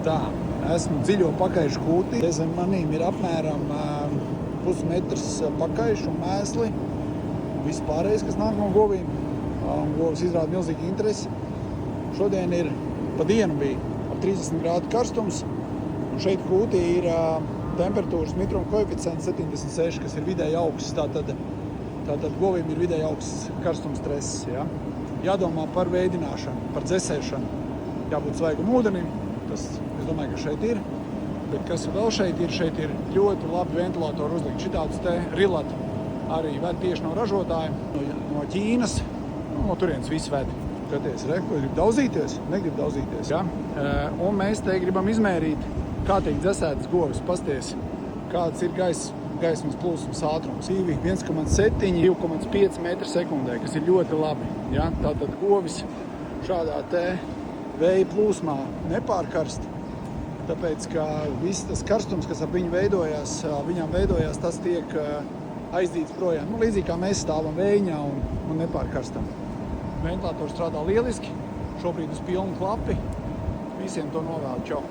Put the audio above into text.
Tā, esmu dziļo pakaišu kūtī. Zem manīm ir apmēram pusmetrs pakaišu un mēsli. Viss pārējais, kas nāk no govīm. Govis izrāda milzīgu interesi. Šodien ir, pa dienu bija ap 30 grādu karstums. Un šeit kūtī ir temperatūras mitruma koeficients 76, kas ir vidēji augsts. Tātad govīm ir vidēji augsts karstums stress. Ja? Jādomā par veidināšanu, par dzesēšanu. Jābūt svaigam ūdenim. Tas, es domāju, ka šeit ir. Bet kas vēl šeit ir ļoti labi ventilātori uzlikt. Šitādus te rilati arī ved tieši no ražotāja, no Ķīnas. No turienes visi ved. Skaties, ko grib daudzīties? Negrib daudzīties. Ja? Un mēs te gribam izmērīt, kā tiek dzesētas govis. Pasties, kāds ir gaismas plūsmas ātrums. 1,7, 2,5 metri sekundē, kas ir ļoti labi. Ja? Tātad govis šādā te vēja plūsmā nepārkarst, tāpēc, ka viss tas karstums, kas ap viņu viņām veidojās, tas tiek aizdīts projām. Līdzīgi kā mēs stāvam vējiņā un nepārkarstam. Ventilators strādā lieliski, šobrīd uz pilnu klapi. Visiem to novēlu. Čau!